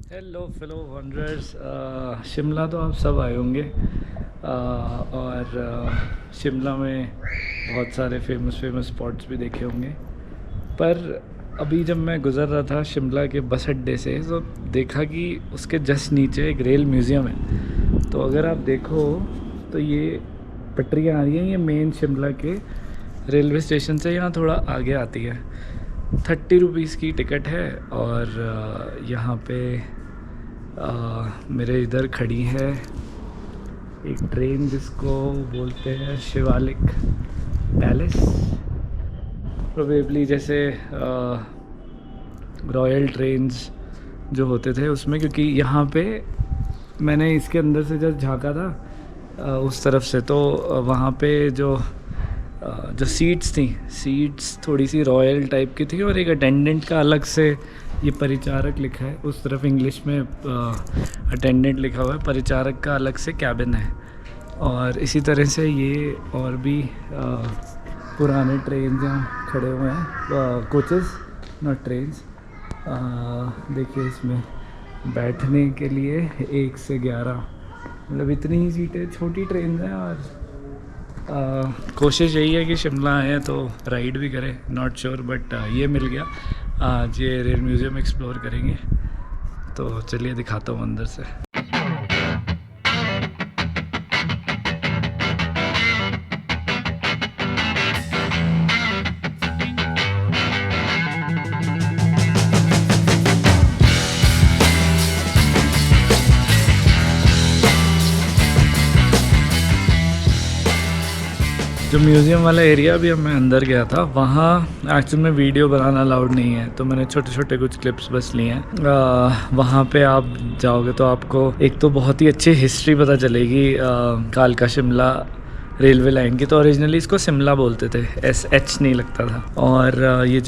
Hello fellow वंडरर्स। Shimla तो आप सब आए होंगे। और शिमला में बहुत सारे फेमस फेमस स्पॉट्स भी देखे होंगे। पर अभी जब मैं गुज़र रहा था शिमला के बस अड्डे से तो देखा कि उसके जस्ट नीचे एक रेल म्यूज़ियम है। तो अगर आप देखो तो ये पटरियाँ आ रही हैं, ये मेन शिमला के रेलवे स्टेशन से यहाँ थोड़ा आगे आती है। 30 रुपीज़ की टिकट है। और यहाँ पे मेरे इधर खड़ी है एक ट्रेन जिसको बोलते हैं शिवालिक पैलेस। प्रोबेबली जैसे रॉयल ट्रेन्स जो होते थे उसमें, क्योंकि यहाँ पे मैंने इसके अंदर से जब झांका था उस तरफ से, तो वहाँ पे जो सीट्स थोड़ी सी रॉयल टाइप की थी। और एक अटेंडेंट का अलग से, ये परिचारक लिखा है उस तरफ, इंग्लिश में अटेंडेंट लिखा हुआ है, परिचारक का अलग से कैबिन है। और इसी तरह से ये और भी पुराने ट्रेन यहाँ खड़े हुए हैं, कोचेस नॉट ट्रेन्स। देखिए इसमें बैठने के लिए 1 से 11, मतलब इतनी ही सीटें, छोटी ट्रेन हैं। और कोशिश यही है कि शिमला आए तो राइड भी करें, नॉट श्योर बट ये मिल गया। आज ये रेल म्यूज़ियम एक्सप्लोर करेंगे, तो चलिए दिखाता हूँ अंदर से। जो म्यूज़ियम वाला एरिया भी मैं अंदर गया था, वहाँ एक्चुअल में वीडियो बनाना अलाउड नहीं है, तो मैंने छोटे छोटे कुछ क्लिप्स बस लिए हैं। वहाँ पे आप जाओगे तो आपको एक तो बहुत ही अच्छी हिस्ट्री पता चलेगी कालका शिमला रेलवे लाइन की। तो ओरिजिनली इसको शिमला बोलते थे, SH नहीं लगता था। और ये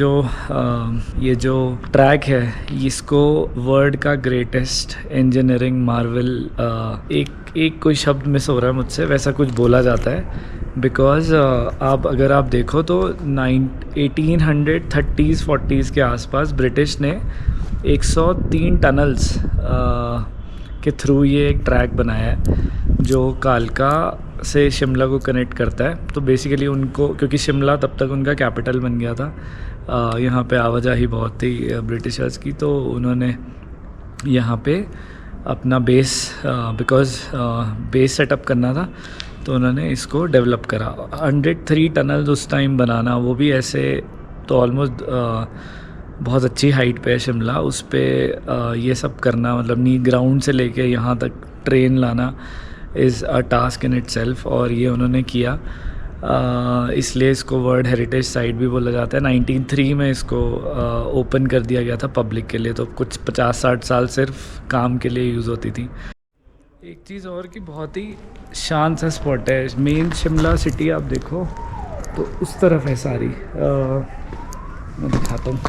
जो ट्रैक है इसको वर्ल्ड का ग्रेटेस्ट इंजीनियरिंग मार्वल, एक कोई शब्द मिस हो रहा है मुझसे, वैसा कुछ बोला जाता है। बिकॉज अगर आप देखो तो 1830s 40s के आसपास ब्रिटिश ने 103 टनल्स के थ्रू ये एक ट्रैक बनाया है जो कालका से शिमला को कनेक्ट करता है। तो बेसिकली उनको, क्योंकि शिमला तब तक उनका कैपिटल बन गया था, यहाँ पे आवाजाही बहुत थी ब्रिटिशर्स की, तो उन्होंने यहाँ पे अपना बेस सेटअप करना था, तो उन्होंने इसको डेवलप करा। 103 टनल्स उस टाइम बनाना, वो भी ऐसे, तो ऑलमोस्ट बहुत अच्छी हाइट पे है शिमला, उस पर ये सब करना, मतलब नी ग्राउंड से लेके यहाँ तक ट्रेन लाना is a task in itself. और ये उन्होंने किया, इसलिए इसको वर्ल्ड हेरिटेज साइट भी बोला जाता है। 1903 में इसको ओपन कर दिया गया था पब्लिक के लिए, तो कुछ 50-60 साल सिर्फ काम के लिए यूज़ होती थी। एक चीज़ और कि बहुत ही शांत सा स्पॉट है। मेन शिमला सिटी आप देखो तो उस तरफ है सारी, मैं दिखाता हूँ,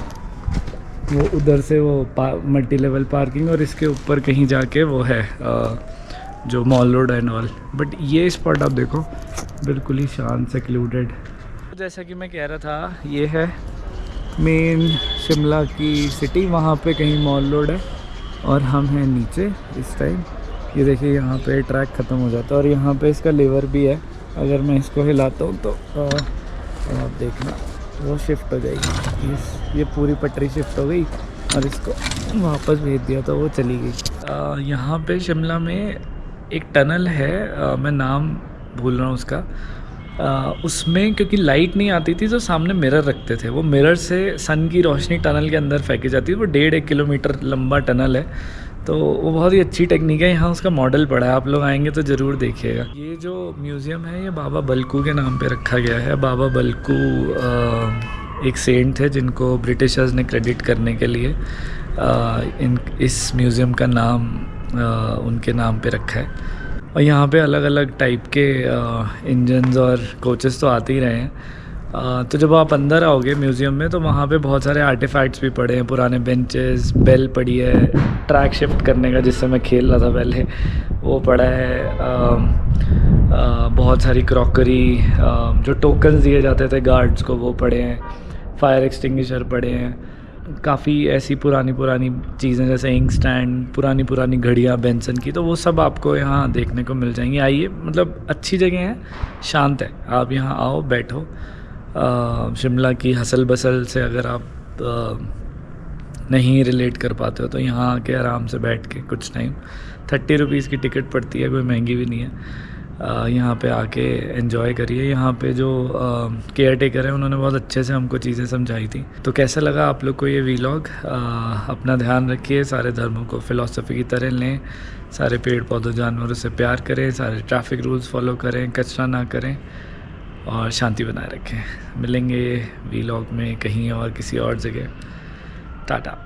वो उधर से वो मल्टी लेवल पार्किंग, और इसके ऊपर कहीं जाके वो है जो mall road and all. But ये स्पॉट आप देखो बिल्कुल ही शांत सेक्लूडेड। जैसा कि मैं कह रहा था, ये है मेन शिमला की सिटी, वहाँ पे कहीं मॉल रोड है और हम हैं नीचे इस टाइम। ये देखिए यहाँ पे ट्रैक ख़त्म हो जाता है और यहाँ पे इसका लीवर भी है, अगर मैं इसको हिलाता हूँ तो आप देखना वो शिफ्ट हो जाएगी। ये पूरी पटरी शिफ्ट हो गई और इसको वापस भेज दिया तो वो चली गई। यहाँ पे शिमला में एक टनल है, मैं नाम भूल रहा हूँ उसका। उसमें क्योंकि लाइट नहीं आती थी तो सामने मिरर रखते थे, वो मिरर से सन की रोशनी टनल के अंदर फेंकी जाती है। वो 1.5 किलोमीटर लंबा टनल है, तो वो बहुत ही अच्छी टेक्निक है। यहाँ उसका मॉडल पड़ा है, आप लोग आएंगे तो ज़रूर देखिएगा। ये जो म्यूज़ियम है ये बाबा बलकू के नाम पे रखा गया है। बाबा बलकू एक सेंट थे जिनको ब्रिटिशर्स ने क्रेडिट करने के लिए इस म्यूज़ियम का नाम उनके नाम पे रखा है। और यहाँ पे अलग अलग टाइप के इंजन्स और कोचेस तो आते ही रहे हैं। तो जब आप अंदर आओगे म्यूज़ियम में तो वहाँ पे बहुत सारे आर्टिफैक्ट्स भी पड़े हैं, पुराने बेंचेस, बेल पड़ी है ट्रैक शिफ्ट करने का जिससे मैं खेल रहा था पहले, वो पड़ा है। बहुत सारी क्रॉकरी, जो टोकन्स दिए जाते थे गार्ड्स को, वो पड़े हैं। फायर एक्सटिंग्विशर पड़े हैं। काफ़ी ऐसी पुरानी पुरानी चीज़ें जैसे इंक स्टैंड, पुरानी पुरानी घड़ियाँ बेंसन की, तो वो सब आपको यहाँ देखने को मिल जाएंगी। आइए, मतलब अच्छी जगह है, शांत है, आप यहाँ आओ, बैठो। शिमला की हसल बसल से अगर आप नहीं रिलेट कर पाते हो तो यहाँ आके आराम से बैठ के कुछ टाइम, 30 रुपीज़ की टिकट पड़ती है, कोई महंगी भी नहीं है। यहाँ पे आके एंजॉय करिए। यहाँ पे जो केयर टेकर है उन्होंने बहुत अच्छे से हमको चीज़ें समझाई थी। तो कैसा लगा आप लोग को ये वीलॉग? अपना ध्यान रखिए, सारे धर्मों को फ़िलॉसफी की तरह लें, सारे पेड़ पौधों जानवरों से प्यार करें, सारे ट्रैफिक रूल्स फॉलो करें, कचरा ना करें और शांति बनाए रखें। मिलेंगे वीलॉग में कहीं और किसी और जगह। टाटा।